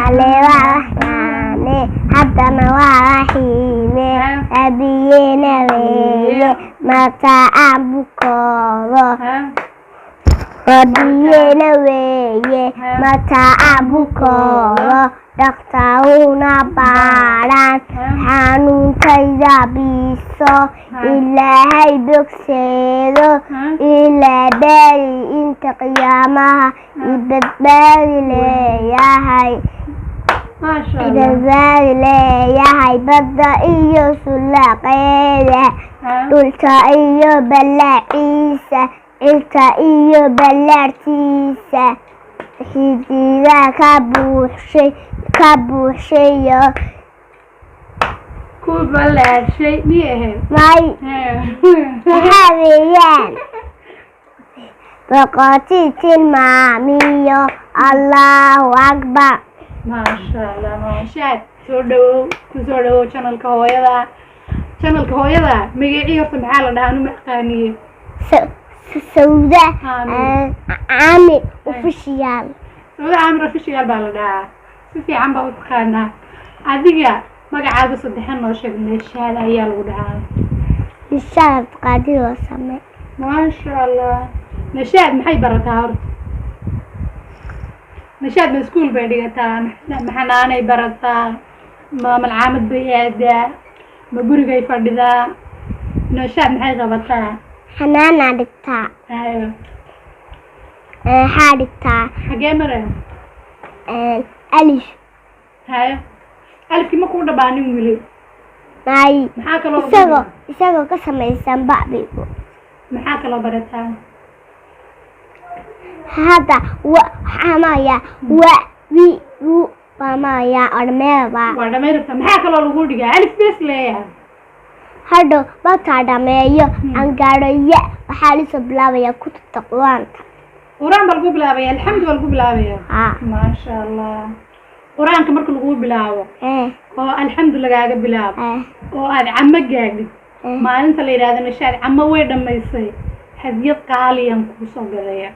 علي ورحماني حتى نواحيني أبينا ويه متى أبكره أبينا ويه متى أبكره دكتورنا باران حنون كيدا بيسو إلهي بكسيرو إلى باري انت قيامها إبدباري ليهي ما شاء الله إبدباري ليهي بدأ إيو سلاقيله قلت إيو بلاعيسة قلت إيو بلارتيسة حديدا كبوحشي كوبلا شيء ميه ماي حبيان بقاتيت المامية الله أكبر ما شاء الله ما شاء كسودو channel كهويدا مجيء سمحة لنا أنا مقانية سوداء عامر وفشيال سوداء عامر وفشيال بالنا في عم بوتخانة عادية ما قاعد صدقين نوشك من الشهادة هي الودعان الشهادة قادر وسمع ما شاء الله نشاد محي برتها نشاد من سكول بيديتها محناني برتها ما ملعامد بيادة ما برجع يفردها نشاد محي غبتها حنانا دكتا ايوه حادكتا حاجة مرة ألف هاي ألف كم كودا باني مولي ماي محاك الله إساقو قسم إنسان بابيكو محاك الله برتها هذا وحمايا وي ومايا أرميبا وأنا ما يرفع محاك الله لقول ألف بس ليه هذا بطارة مايا أنقارية وحالي بلاوية كنت تقوانت قرآن بالقو بلاوية الحمد بالقو بلاوية ما شاء الله قرآن كمرك القو بلاوة الحمد لله قاعد بلاوة وهذا عمك قاعد ما أنت اللي هذا نشاد عم وين لما يصير هدية قالية نكوسو قضية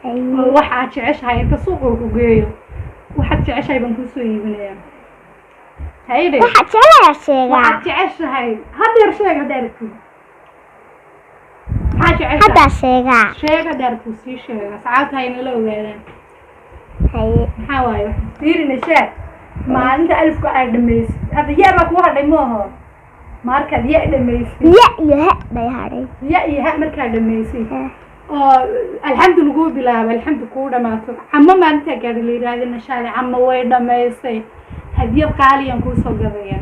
وواحد تعيش هاي تسوق وجيو واحد تعيش هاي بنكوسو يبنيه هاي واحد تعيش شيء واحد تعيش هاي هذا شيء قدرتو هذا شيء قدرتو سي شيء ساعات هاي نلو غيرين هاي حواي دير نشاد ما أنت ألف قاعد دميس هذا يابك واحد دموه مركز يقدميس يا بيهاري يا مركز دميسي الحمد لله بلا الحمد كودا ما تو عم ما أنت قاعد اللي هذا النشاد عم وين دميسي هدية قالي ينكو صغيرة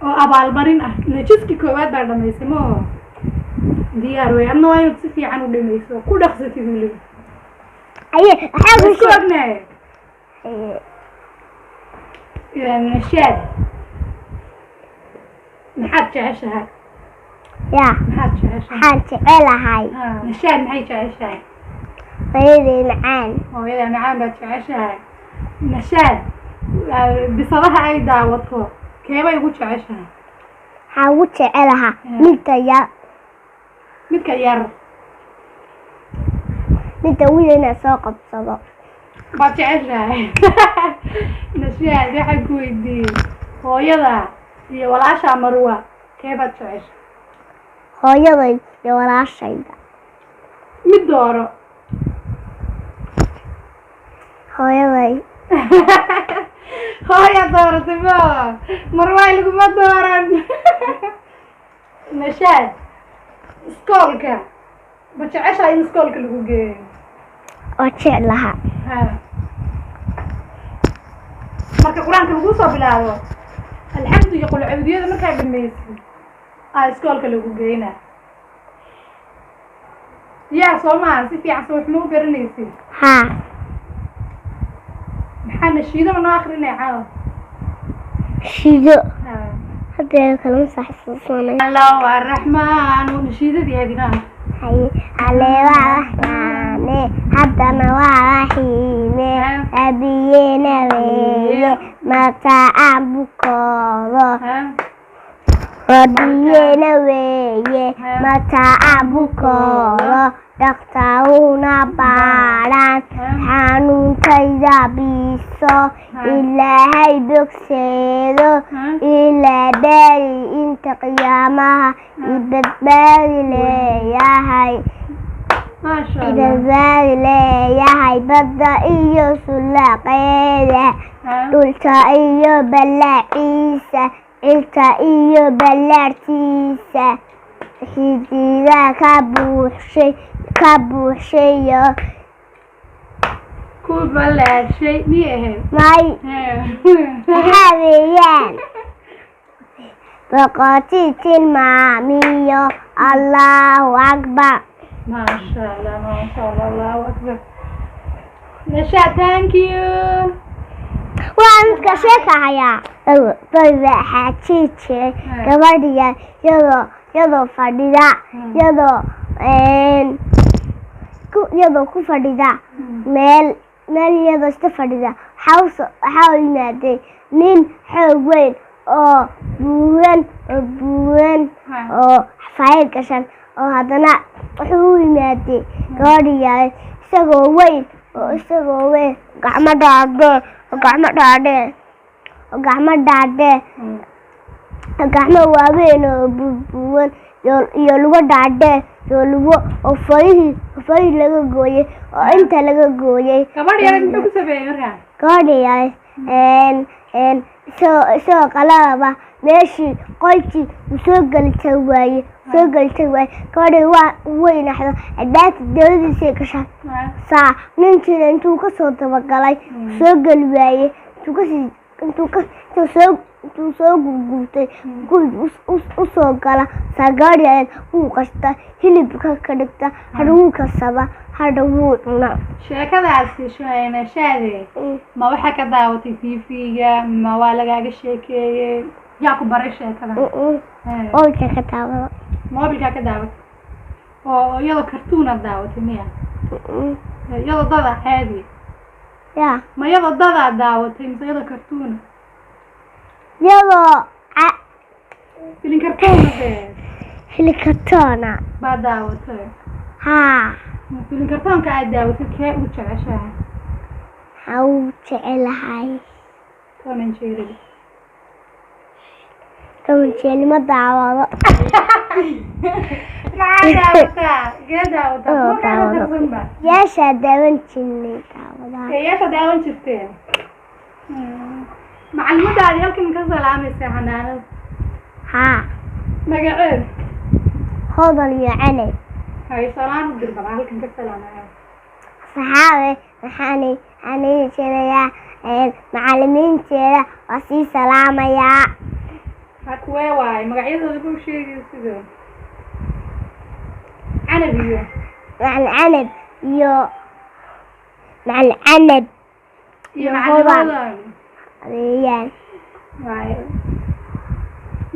أبى المرين لجسكي كواد بعد دميسي ما دياروي أنا وين تصفي عنو دميسي كودا خزتي ذولي أيه حاجة شو النشاد محد تعيشها يا محد تعيشها حانتي إلا هاي نشاد محي تعيشها ويدي معان وإذا معان بتعيشها نشاد بصراحة أي دعوته كيف يقول تعيشها حاوتي إلها متى ير ويدنا سوق بصدق بتعيشها نشاد ده حقو يدي هو يلا ولا شيء مروة كيف تعيش هو يلا ولا شيء مدورة هو يلا هو يا دورة تبا مروة لكم ما دورة نشاد سكولك بتعيش هاي سكولك اللي جوجي وشيء لها marka quraanka lagu soo bilaabo alxamdu yaqul abdiyada marka dhameysay iskoolka lagu geeyna yaa Soomaa si fiican soo xumuu garanaysid maxana shiido ma akhrinay caaw shiido hadda kala saxsuusnay Allahu arrahmaan shiidadii hadina hay aleewa rahmaane hadda nawaahiine abiyena weeye mata abukoro abiyena weeye mata abukoro dhaqtaruuna baadhaan xanuunkayda biiso ilaahay bogseedo ilaa baari inta qiyaamaha ibadbaadi leeyahay badda iyo sulaaqeeda dhulka iyo ballaciisa ilka iyo ballaartiisa xidida ka buuxshayo ku ballaashay miyay maxaa weeyaan boqortii tilmaamiyo allahu akbar maasha allah allahu akbar Nasha, thank you waan iska sheekahayaa waxaa jiijay gabadhiya iyadoo fadhida iyadoo ku fadhida meel iyadoo iska fadhida waxaa u yimaaday nin xoog weyn oo buuran oo xafaayad gashan oo haddana wuxuu u yimaaday gabadhiya isagoo weyn gacmo waaweyn oo buubuuwan iyo lugo dhaadheer iyo lugo oo farihii laga gooyey oo inta laga gooyey gabadhiyaas isagoo qaladaba meeshii qolkii uu soo gelisa waaye gabadhii way naxdo albaabta dabadiisay gashay saa ninkiina intuu kasoo dabagalay soo geli waaye intuu soo gurgurtay usoo gala saa gabadhiyaas wuu qashta hilibka ka dhigta hadha wuu kasaba hadha wuu cuna sheekadaasi Nashaade ma waxa ka daawatay TV-ga ma waa lagaaga sheekeeyay yaa ku baray sheekada mobilka ka daawatay oo iyadoo kartuun daawatay miya iyadoo dada caadi ma iyadoo dada daawatay mise iyadoo kartuun filin kartuuna baa daawatay filin kartuunka aad daawatay kee u jeceshahay waxaa u jecelahay Tom and Jerry ma daawado yeeshaa daawan jirteen macallimadaadi halkan ka salaamaysa xanaanada magaceed hodan iyo canay hay salaam u dirbaa halkan ka salaamaya saxaabe waxaan jeedayaa macallimiinteeda waa sii salaamayaa kuwee waaye magacyadooda buu sheegay sidoo canab iyo hodan weeyaan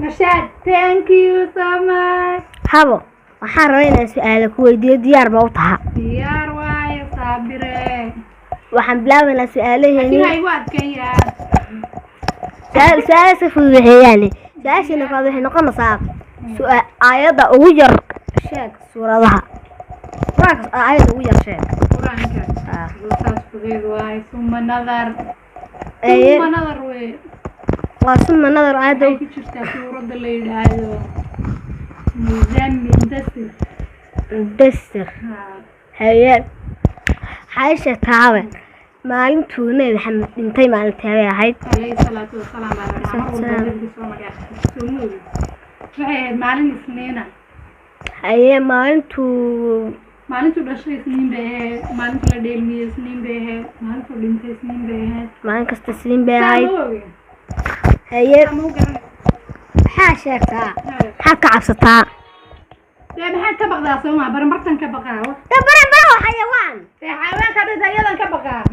Nashaad, thank you so much. Habo, waxaan rabaa inaan su'aalo ku weydiiyo diyaar ma u tahay? Diyaar waaye saabire. Waxaan bilaabaynaa su'aalaheena. Waxay u adkeeyaan. Su'aalaha si fudud waxayaan. Su'aashina waxay noqonaysaa aayada ugu yar sheeg suuradaha. Aayada ugu yar sheeg. Quraanka. Saas fudud waaye summa nadar. Way. ثم نظر عادو suurada la yiraahdo مدثر هيا عايشة تعبان maalintuu Nabi Maxamed dhintay maalintii ahayd alayhi salaatu wasalaam waxay maalin isniina haye maalintuu dhashay isniin bay maalintii la dheelmiyay isniin bay maalintuu dhintay isniin bay maalin kasta isniin bay ahayd هي حاشاكا حكا عبسطا يعني حال كبقى سوما برمبرتن كبقى برمبرو حيوان حيوان كده زي يلا كبقى